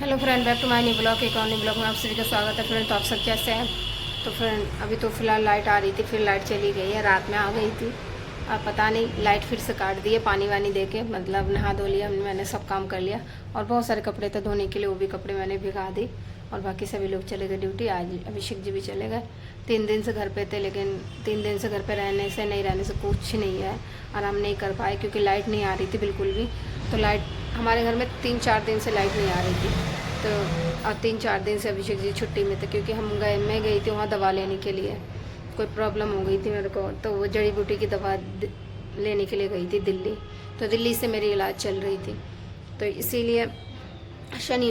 Hello friend, back to my new blog. एक और new blog में आप सभी का स्वागत है। फ्रेंड, तो आप सब कैसे हैं? तो फ्रेंड, अभी तो फ़िलहाल लाइट आ रही थी, फिर लाइट चली गई है। रात में आ गई थी, अब पता नहीं लाइट फिर से काट दी है। पानी वानी दे के मतलब नहा धो लिया मैंने, सब काम कर लिया। और बहुत सारे कपड़े थे धोने के लिए, वो भी कपड़े मैंने भिगा दी। और बाकी सभी लोग चले गए ड्यूटी। आज अभिषेक जी भी चले गए। 3 दिन से घर पे थे, लेकिन 3 दिन से घर पे रहने से नहीं रहने से कुछ नहीं है, आराम नहीं कर पाए क्योंकि लाइट नहीं आ रही थी बिल्कुल भी। तो लाइट हमारे घर में 3-4 दिन से लाइट नहीं आ रही थी। तो और 3-4 दिन से अभिषेक जी छुट्टी में थे क्योंकि मैं गई थी वहाँ दवा लेने के लिए। कोई प्रॉब्लम हो गई थी मेरे को, तो वो जड़ी बूटी की दवा लेने के लिए गई थी दिल्ली। तो दिल्ली से मेरी इलाज चल रही थी, तो इसीलिए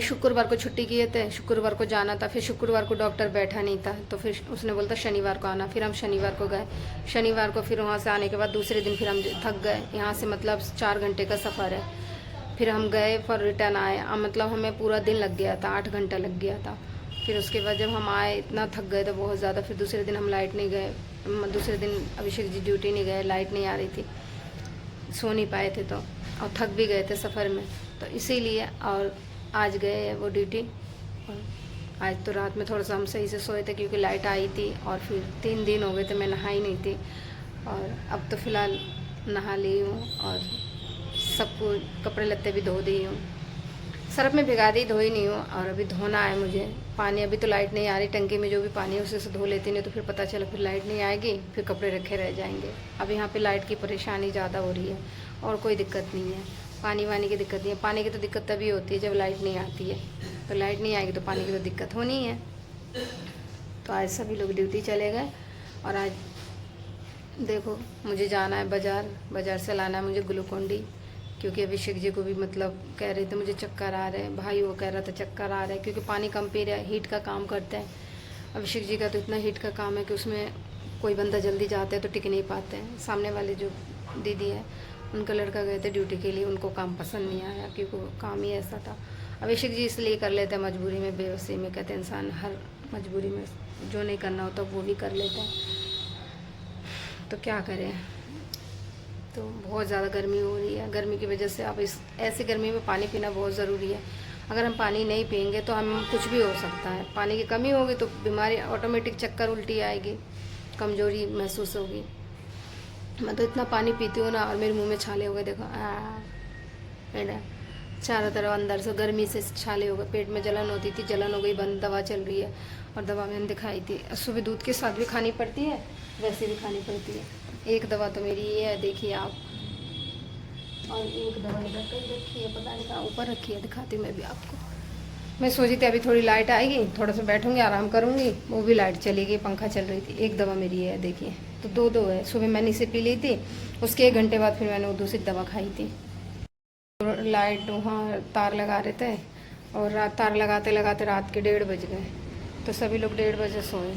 शुक्रवार को छुट्टी किए थे। शुक्रवार को जाना था, फिर शुक्रवार को डॉक्टर बैठा नहीं था, तो फिर उसने बोलता शनिवार को आना। फिर हम शनिवार को गए। शनिवार को फिर वहाँ से आने के बाद दूसरे दिन फिर हम थक गए। यहाँ से मतलब 4 घंटे का सफ़र है। फिर हम गए, फिर रिटर्न आए। मतलब हमें पूरा दिन लग गया था, 8 घंटा लग गया था। फिर उसके बाद जब हम आए इतना थक गए थे बहुत ज़्यादा। फिर दूसरे दिन हम लाइट नहीं गए, दूसरे दिन अभिषेक जी ड्यूटी नहीं गए, लाइट नहीं आ रही थी, सो नहीं पाए थे तो, और थक भी गए थे सफ़र में, तो इसीलिए। और आज गए वो ड्यूटी। और आज तो रात में थोड़ा सा हम सही से सोए थे क्योंकि लाइट आई थी। और फिर 3 दिन हो गए थे मैं नहाई नहीं थी, और अब तो फ़िलहाल नहा ली हूँ और सबको कपड़े लत्ते भी धो दी हूँ। सर्फ में भिगा दी, धोई नहीं हूँ। और अभी धोना है मुझे पानी। अभी तो लाइट नहीं आ रही, टंकी में जो भी पानी है उसी से धो लेती, नहीं तो फिर पता चला फिर लाइट नहीं आएगी, फिर कपड़े रखे रह जाएंगे। अब यहाँ पे लाइट की परेशानी ज़्यादा हो रही है, और कोई दिक्कत नहीं है। पानी वानी की दिक्कत नहीं है। पानी की तो दिक्कत तभी होती है जब लाइट नहीं आती है, तो लाइट नहीं आएगी तो पानी की तो दिक्कत होनी है। तो आज सभी लोग ड्यूटी चले गए। और आज देखो मुझे जाना है बाज़ार से लाना है मुझे ग्लूकोन डी, क्योंकि अभिषेक जी को भी मतलब कह रहे थे मुझे चक्कर आ रहे हैं। भाई वो कह रहा था चक्कर आ रहे हैं क्योंकि पानी कम पी रहा है, हीट का काम करते हैं। अभिषेक जी का तो इतना हीट का काम है कि उसमें कोई बंदा जल्दी जाता है तो टिक नहीं पाते हैं। सामने वाले जो दीदी है, उनका लड़का गए थे ड्यूटी के लिए, उनको काम पसंद नहीं आया क्योंकि वो काम ही ऐसा था। अभिषेक जी इसलिए कर लेते हैं मजबूरी में, बेबसी में। कहते हैं इंसान हर मजबूरी में जो नहीं करना होता वो भी कर लेता है, तो क्या करें। तो बहुत ज़्यादा गर्मी हो रही है। गर्मी की वजह से अब इस ऐसी गर्मी में पानी पीना बहुत ज़रूरी है। अगर हम पानी नहीं पियेंगे तो हम कुछ भी हो सकता है। पानी की कमी होगी तो बीमारी ऑटोमेटिक, चक्कर उल्टी आएगी, कमज़ोरी महसूस होगी। मैं तो इतना पानी पीती हूँ ना, और मेरे मुंह में छाले हो गए, देखो है, चारों तरफ अंदर से गर्मी से छाले हो गए। पेट में जलन होती थी, जलन हो गई बंद, दवा चल रही है। और दवा मैंने दिखाई थी, सुबह दूध के साथ भी खानी पड़ती है, वैसे भी खानी पड़ती है। एक दवा तो मेरी ये है, देखिए आप। और एक दवा इधर कहीं रखी है, पता नहीं कहाँ ऊपर रखी है, दिखाती हूँ मैं भी आपको। मैं सोची थी अभी थोड़ी लाइट आएगी, थोड़ा सा बैठूंगी, आराम करूँगी, वो भी लाइट चली गई, पंखा चल रही थी। एक दवा मेरी है, देखिए। तो दो है। सुबह मैंने इसे पी ली थी, उसके 1 घंटे बाद फिर मैंने वो दूसरी दवा खाई थी। लाइट वहाँ तार लगा रहे थे, और तार लगाते लगाते रात के 1:30 बज गए। तो सभी लोग 1:30 बजे सोए।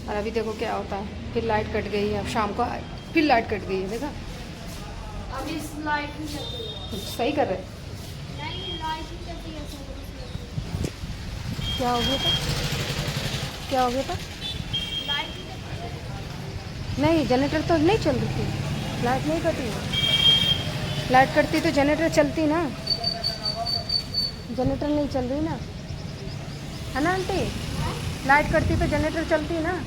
और अभी देखो क्या होता है, फिर लाइट कट गई है। अब शाम को फिर लाइट कट गई है, देखा। अभी लाइट नहीं चल रही है। सही कर रहे। नहीं, लाइट नहीं चल रही है। क्या हो गया था? क्या हो गया था? लाइट नहीं चल रही है। नहीं, जनरेटर तो नहीं चल रही थी, लाइट नहीं कटी है। लाइट कटती तो जनरेटर चलती ना, जनरेटर नहीं चल रही ना, है ना आंटी? लाइट कटती तो जनरेटर चलती ना,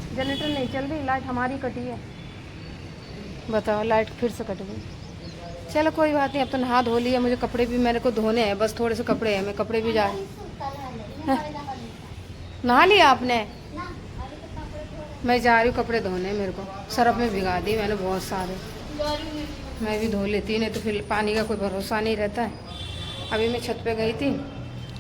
जनरेटर नहीं चल रही, लाइट हमारी कटी है। बताओ, लाइट फिर से कट गई। चलो कोई बात नहीं, अब तो नहा धो लिया। मुझे कपड़े भी मेरे को धोने हैं, बस थोड़े से कपड़े हैं, मैं कपड़े भी जा नहा लिया आपने? मैं जा रही हूँ कपड़े धोने, मेरे को सर्फ में भिगा दी मैंने बहुत सारे। मैं भी धो लेती, नहीं तो फिर पानी का कोई भरोसा नहीं रहता है। अभी मैं छत पे गई थी,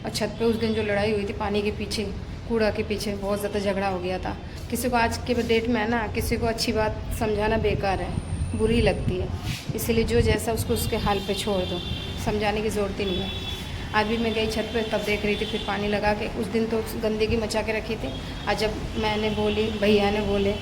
और छत पे उस दिन जो लड़ाई हुई थी पानी के पीछे, कूड़ा के पीछे, बहुत ज़्यादा झगड़ा हो गया था। किसी को आज के डेट में है ना, किसी को अच्छी बात समझाना बेकार है, बुरी लगती है। इसलिए जो जैसा उसको उसके हाल पे छोड़ दो, समझाने की ज़रूरत ही नहीं है। आज भी मैं गई छत पे, तब देख रही थी फिर पानी लगा के। उस दिन तो गंदगी मचा के रखी थी, आज जब मैंने बोली, भैया ने बोले,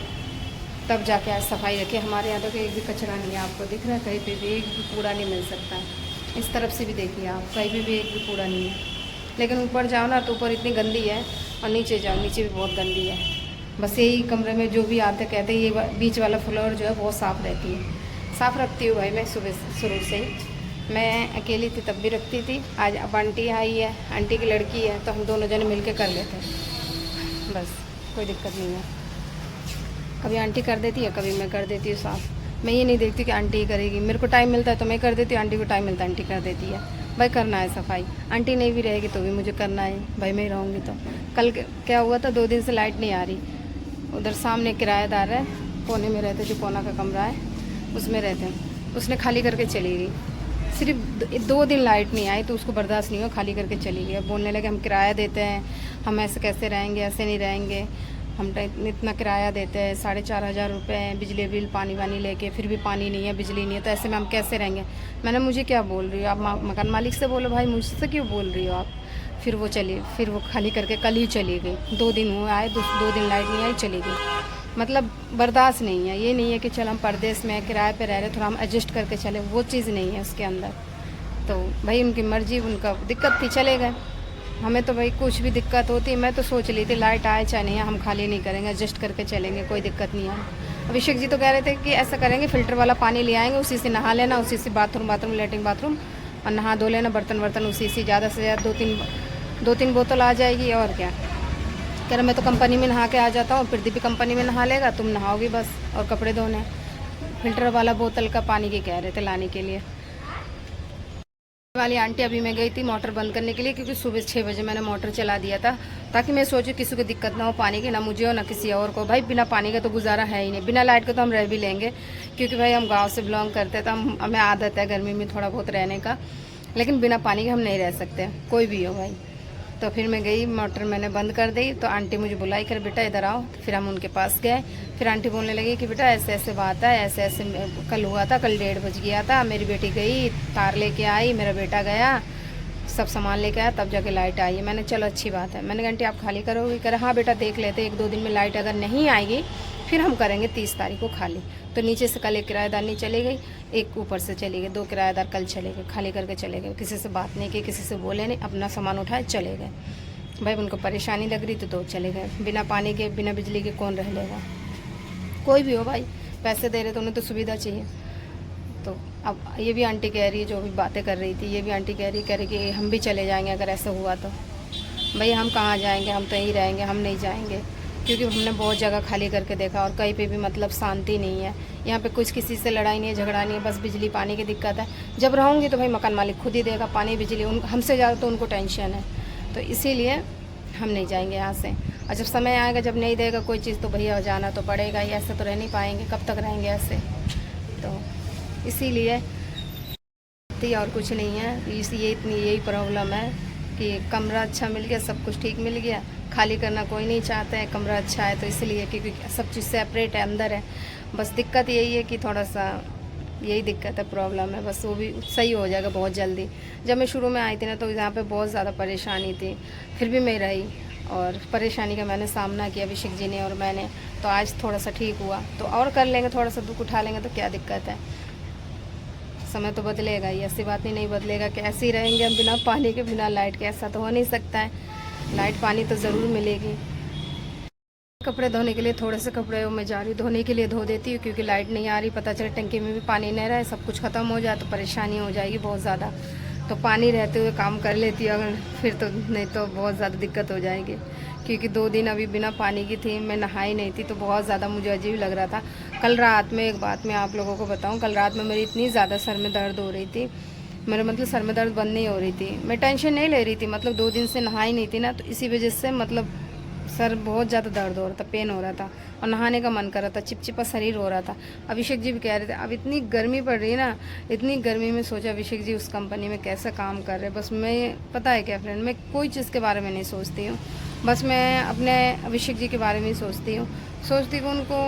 तब जाके आज सफाई रखी। हमारे यहाँ तो एक भी कचरा नहीं है, आपको दिख रहा है, कहीं पे भी एक भी कूड़ा नहीं मिल सकता है। इस तरफ से भी देखिए आप, कहीं भी एक भी कूड़ा नहीं है। लेकिन ऊपर जाओ ना तो ऊपर इतनी गंदी है, और नीचे जाओ नीचे भी बहुत गंदी है। बस यही कमरे में जो भी आते कहते हैं ये बीच वाला फ्लोर जो है बहुत साफ़ रहती है। साफ़ रखती हूँ भाई मैं सुबह शुरू से ही। मैं अकेली थी तब भी रखती थी। आज अब आंटी आई है, आंटी की लड़की है, तो हम दोनों जने मिल के कर लेते हैं, बस कोई दिक्कत नहीं है। कभी आंटी कर देती है, कभी मैं कर देती हूँ साफ़। मैं ये नहीं देखती कि आंटी ही करेगी, मेरे को टाइम मिलता है तो मैं कर देती हूँ, आंटी को टाइम मिलता है आंटी कर देती है। भाई करना है सफाई, आंटी नहीं भी रहेगी तो भी मुझे करना है भाई, मैं रहूँगी तो। कल क्या हुआ था, 2 दिन से लाइट नहीं आ रही। उधर सामने किराएदार है, कोने में रहते, जो कोना का कमरा है उसमें रहते हैं, उसने खाली करके चली गई। सिर्फ 2 दिन लाइट नहीं आई तो उसको बर्दाश्त नहीं हुआ, खाली करके चली गई। अब बोलने लगे हम किराया देते हैं, हम ऐसे कैसे रहेंगे, ऐसे नहीं रहेंगे, हम इतना किराया देते हैं, 4,500 रुपये बिजली बिल, पानी वानी लेके, फिर भी पानी नहीं है, बिजली नहीं है, तो ऐसे में हम कैसे रहेंगे। मैंने, मुझे क्या बोल रही हो आप, मकान मालिक से बोलो भाई, मुझसे क्यों बोल रही हो आप। फिर वो चली, फिर वो खाली करके कल ही चली गई। 2 दिन हुए आए, 2 दिन लाइट नहीं आई, चली गई। मतलब बर्दाश्त नहीं है। ये नहीं है कि चल हम परदेश में किराए पे रह रहे, थोड़ा हम एडजस्ट करके चले, वो चीज़ नहीं है उसके अंदर। तो भाई उनकी मर्ज़ी, उनका दिक्कत थी, चले गए। हमें तो भाई कुछ भी दिक्कत होती, मैं तो सोच ली थी लाइट आए चाहे नहीं, हम खाली नहीं करेंगे, एडजस्ट करके चलेंगे, कोई दिक्कत नहीं है। अभिषेक जी तो कह रहे थे कि ऐसा करेंगे, फ़िल्टर वाला पानी ले आएंगे, उसी से नहा लेना, उसी से बाथरूम लेटरिन बाथरूम और नहा धो लेना, बर्तन उसी से ज़्यादा से ज़्यादा 2-3 बोतल आ जाएगी। और क्या कह रहा, मैं तो कंपनी में नहा के आ जाता हूँ, प्रदीप भी कंपनी में नहा लेगा, तुम नहाओगी बस, और कपड़े धोने। फ़िल्टर वाला बोतल का पानी की कह रहे थे लाने के लिए। वाली आंटी, अभी मैं गई थी मोटर बंद करने के लिए, क्योंकि सुबह 6 बजे मैंने मोटर चला दिया था, ताकि मैं सोचूं किसी को दिक्कत ना हो पानी की, ना मुझे हो ना किसी और को। भाई बिना पानी का तो गुजारा है ही नहीं, बिना लाइट का तो हम रह भी लेंगे, क्योंकि भाई हम गांव से बिलोंग करते हैं, तो हमें आदत है गर्मी में थोड़ा बहुत रहने का, लेकिन बिना पानी के हम नहीं रह सकते, कोई भी हो भाई। तो फिर मैं गई, मोटर मैंने बंद कर दी, तो आंटी मुझे बुलाई कर, बेटा इधर आओ। फिर हम उनके पास गए, फिर आंटी बोलने लगी कि बेटा ऐसे ऐसे बात है, ऐसे ऐसे कल हुआ था, कल 1:30 बज गया था, मेरी बेटी गई तार लेके आई, मेरा बेटा गया सब सामान लेके आया, तब जाके लाइट आई है। मैंने चलो अच्छी बात है। मैंने कहा आंटी आप खाली करोगी? कह रहा हाँ बेटा देख लेते, 1-2 दिन में लाइट अगर नहीं आएगी फिर हम करेंगे 30 तारीख को खाली। तो नीचे से कल एक किराएदारनी चली गई, एक ऊपर से चली गई, 2 किराएदार कल चले गए, खाली करके चले गए, किसी से बात नहीं की, किसी से बोले नहीं, अपना सामान उठाए चले गए। भाई उनको परेशानी लग रही थी तो चले गए। बिना पानी के, बिना बिजली के कौन रह लेगा, कोई भी हो भाई, पैसे दे रहे तो उन्हें तो सुविधा चाहिए। तो अब ये भी आंटी कह रही है, जो भी बातें कर रही थी, ये भी आंटी कह रही कि हम भी चले जाएंगे अगर ऐसा हुआ तो। भाई हम कहाँ जाएंगे, हम तो यहीं रहेंगे, हम नहीं जाएंगे, क्योंकि हमने बहुत जगह खाली करके देखा और कहीं पे भी मतलब शांति नहीं है। यहाँ पे कुछ किसी से लड़ाई नहीं है, झगड़ा नहीं है, बस बिजली पानी की दिक्कत है। जब रहूँगी तो भाई मकान मालिक खुद ही देगा पानी बिजली, हमसे ज़्यादा तो उनको टेंशन है, तो इसीलिए हम नहीं जाएंगे यहाँ से। और जब समय आएगा, जब नहीं देगा कोई चीज़, तो भैया जाना तो पड़ेगा ही, ऐसे तो रह नहीं पाएंगे, कब तक रहेंगे ऐसे। तो इसीलिए और कुछ नहीं है, ये इतनी यही प्रॉब्लम है कि कमरा अच्छा मिल गया, सब कुछ ठीक मिल गया, खाली करना कोई नहीं चाहता है, कमरा अच्छा है तो इसलिए, क्योंकि सब चीज़ सेपरेट है, अंदर है। बस दिक्कत यही है कि थोड़ा सा यही दिक्कत है, प्रॉब्लम है, बस वो भी सही हो जाएगा बहुत जल्दी। जब मैं शुरू में आई थी ना, तो यहाँ पे बहुत ज़्यादा परेशानी थी, फिर भी मैं रही और परेशानी का मैंने सामना किया, अभिषेक जी ने और मैंने, तो आज थोड़ा सा ठीक हुआ। तो और कर लेंगे, थोड़ा सा दुख उठा लेंगे, तो क्या दिक्कत है। समय तो बदलेगा ही, ऐसी बात नहीं बदलेगा कि ऐसे ही रहेंगे हम बिना पानी के, बिना लाइट के, ऐसा तो हो नहीं सकता है। लाइट पानी तो ज़रूर मिलेगी। कपड़े धोने के लिए थोड़े से कपड़े मैं जा रही धोने के लिए धो देती हूँ, क्योंकि लाइट नहीं आ रही, पता चले टंकी में भी पानी नहीं रहा है, सब कुछ ख़त्म हो जाए तो परेशानी हो जाएगी बहुत ज़्यादा। तो पानी रहते हुए काम कर लेती हूँ अगर, फिर तो नहीं तो बहुत ज़्यादा दिक्कत हो जाएगी, क्योंकि 2 दिन अभी बिना पानी की थी, मैं नहाई नहीं थी, तो बहुत ज़्यादा मुझे अजीब लग रहा था। कल रात में एक बात मैं आप लोगों को बताऊँ, कल रात में मेरी इतनी ज़्यादा सर में दर्द हो रही थी, मेरे मतलब सर में दर्द बंद नहीं हो रही थी। मैं टेंशन नहीं ले रही थी, मतलब 2 दिन से नहाई नहीं थी ना, तो इसी वजह से मतलब सर बहुत ज़्यादा दर्द हो रहा था, पेन हो रहा था और नहाने का मन कर रहा था, चिपचिपा शरीर हो रहा था। अभिषेक जी भी कह रहे थे अब इतनी गर्मी पड़ रही है ना, इतनी गर्मी में सोचा अभिषेक जी उस कंपनी में कैसे काम कर रहे हैं। बस मैं, पता है क्या फ्रेंड, मैं कोई चीज़ के बारे में नहीं सोचती हूँ, बस मैं अपने अभिषेक जी के बारे में ही सोचती हूँ कि उनको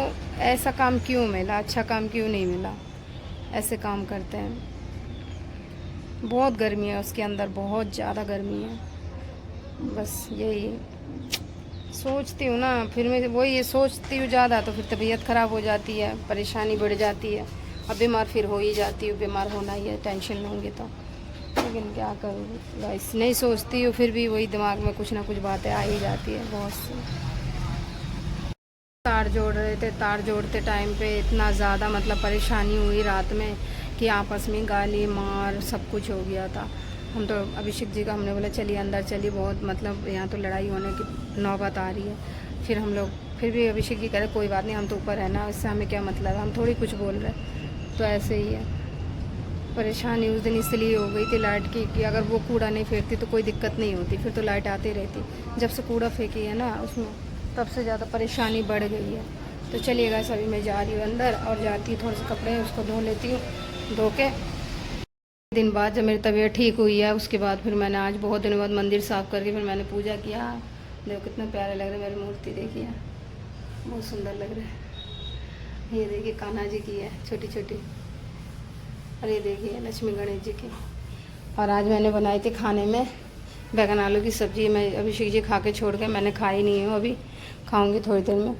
ऐसा काम क्यों मिला, अच्छा काम क्यों नहीं मिला, ऐसे काम करते हैं। बहुत गर्मी है उसके अंदर, बहुत ज़्यादा गर्मी है। बस यही सोचती हूँ ना, फिर मैं वही ये सोचती हूँ ज़्यादा, तो फिर तबीयत ख़राब हो जाती है, परेशानी बढ़ जाती है, अब बीमार फिर हो ही जाती हूँ, बीमार होना ही है, टेंशन लूँगी तो। लेकिन क्या करूँ गाइस, नहीं सोचती हूँ फिर भी वही दिमाग में कुछ ना कुछ बातें आ ही जाती है बहुत सी। तार जोड़ रहे थे, तार जोड़ते टाइम पे इतना ज़्यादा मतलब परेशानी हुई रात में कि आपस में गाली मार सब कुछ हो गया था। हम तो अभिषेक जी का हमने बोला चलिए अंदर चलिए, बहुत मतलब यहाँ तो लड़ाई होने की नौबत आ रही है। फिर हम लोग फिर भी अभिषेक जी कह रहे कोई बात नहीं, हम तो ऊपर है ना, इससे हमें क्या मतलब है, हम थोड़ी कुछ बोल रहे। तो ऐसे ही है, परेशानी उस दिन इसलिए हो गई थी लाइट की कि अगर वो कूड़ा नहीं फेंकती तो कोई दिक्कत नहीं होती, फिर तो लाइट आती रहती। जब से कूड़ा फेंकी है ना उसमें, तब से ज़्यादा परेशानी बढ़ गई है। तो चलिएगा, अभी मैं जा रही हूँ अंदर और जाती हूँ, थोड़े से कपड़े उसको धो लेती हूँ। धो के दिन बाद जब मेरी तबीयत ठीक हुई है, उसके बाद फिर मैंने आज बहुत दिनों बाद मंदिर साफ़ करके फिर मैंने पूजा किया। देखो कितने प्यारे लग रहे मेरी मूर्ति, देखिए बहुत सुंदर लग रहा है। ये देखिए कान्हा जी की है छोटी छोटी, और ये देखिए लक्ष्मी गणेश जी की। और आज मैंने बनाई थी खाने में बैगन आलू की सब्ज़ी। मैं अभिषेक जी खा के छोड़ के, मैंने खाई नहीं हूँ, अभी खाऊंगी थोड़ी देर में।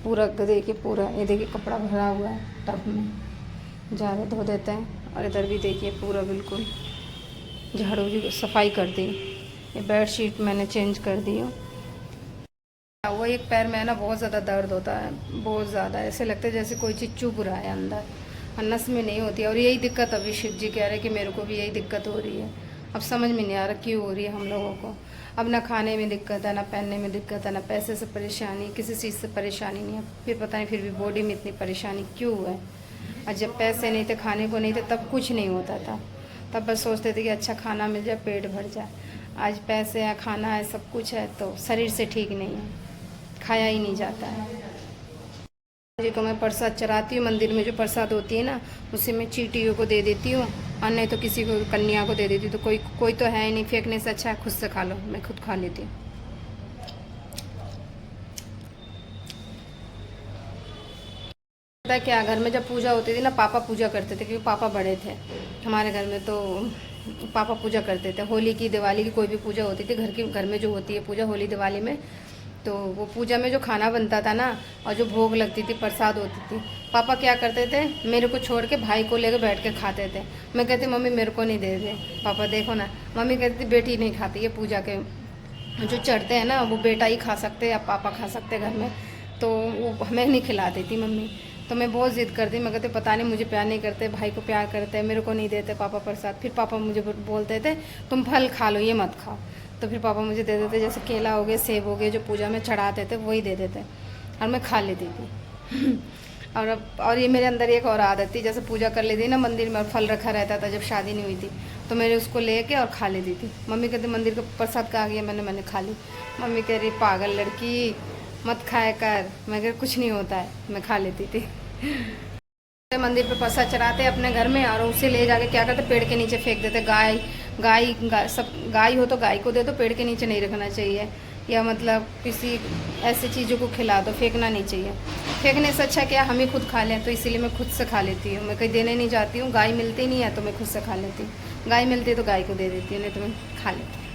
पूरा देखिए, पूरा ये देखिए कपड़ा भरा हुआ है टब में, जा रहे धो देते हैं। और इधर भी देखिए पूरा बिल्कुल झाड़ू जी सफाई कर दी। ये बेडशीट मैंने चेंज कर दी हूँ। वो एक पैर में ना बहुत ज़्यादा दर्द होता है, बहुत ज़्यादा, ऐसे लगता है जैसे कोई चीज़ चुभ रहा है अंदर, और नस में नहीं होती है। और यही दिक्कत अभिषेक जी कह रहे कि मेरे को भी यही दिक्कत हो रही है। अब समझ में नहीं आ रहा क्यों हो रही है हम लोगों को। अब ना खाने में दिक्कत है, ना पहनने में दिक्कत है, ना पैसे से परेशानी, किसी चीज़ से परेशानी नहीं है। फिर पता नहीं फिर भी बॉडी में इतनी परेशानी क्यों है। और जब पैसे नहीं थे, खाने को नहीं थे, तब कुछ नहीं होता था। तब बस सोचते थे कि अच्छा खाना मिल जाए, पेट भर जाए। आज पैसे हैं, खाना है, सब कुछ है, तो शरीर से ठीक नहीं है, खाया ही नहीं जाता है। जी को मैं प्रसाद चढ़ाती हूँ, मंदिर में जो प्रसाद होती है ना, उसे मैं चींटियों को दे देती हूँ, और नहीं तो किसी को कन्या को दे देती हूँ। तो कोई तो है ही नहीं, फेंकने से अच्छा है खुद से खा लो। मैं खुद खा लेती हूँ। पता है क्या, घर में जब पूजा होती थी ना, पापा पूजा करते थे, क्योंकि पापा बड़े थे हमारे घर में, तो पापा पूजा करते थे। होली की, दिवाली की, कोई भी पूजा होती थी घर में जो होती है पूजा, होली दिवाली में, तो वो पूजा में जो खाना बनता था ना, और जो भोग लगती थी, प्रसाद होती थी, पापा क्या करते थे, मेरे को छोड़ के भाई को लेकर बैठ के खाते थे। मैं कहती मम्मी मेरे को नहीं दे दे। पापा देखो ना, मम्मी कहती बेटी नहीं खाती, ये पूजा के जो चढ़ते हैं ना वो बेटा ही खा सकते या पापा खा सकते घर में, तो वो हमें नहीं खिलाती थी मम्मी। तो मैं बहुत ज़िद करती, मैं कहते पता नहीं मुझे प्यार नहीं करते, भाई को प्यार करते हैं, मेरे को नहीं देते पापा प्रसाद। फिर पापा मुझे बोलते थे तुम फल खा लो, ये मत खाओ। तो फिर पापा मुझे दे देते, जैसे केला हो गए, सेब हो गए, जो पूजा में चढ़ाते थे वही दे देते, और मैं खा लेती थी। और ये मेरे अंदर एक और आदत थी, जैसे पूजा कर लेती ना मंदिर में, और फल रखा रहता था जब शादी नहीं हुई थी, तो मैंने उसको लेके और खा लेती थी। मम्मी कहती मंदिर का प्रसाद कहाँ गया, मैंने खा ली। मम्मी कह रही पागल लड़की मत खाया कर। मैं कह कुछ नहीं होता है, मैं खा लेती थी। मंदिर पे प्रसाद चढ़ाते अपने घर में, और उसे ले जाके क्या करते, पेड़ के नीचे फेंक देते। गाय सब गाय हो तो गाय को दे दो, पेड़ के नीचे नहीं रखना चाहिए, या मतलब किसी ऐसी चीज़ों को खिला दो, फेंकना नहीं चाहिए। फेंकने से अच्छा क्या हम ही खुद खा लें, तो इसीलिए मैं खुद से खा लेती हूँ। मैं कहीं देने नहीं जाती हूँ, गाय मिलती नहीं है तो मैं खुद से खा लेती हूँ। गाय मिलती है तो गाय को दे देती हूँ, नहीं तो मैं खा लेती हूँ।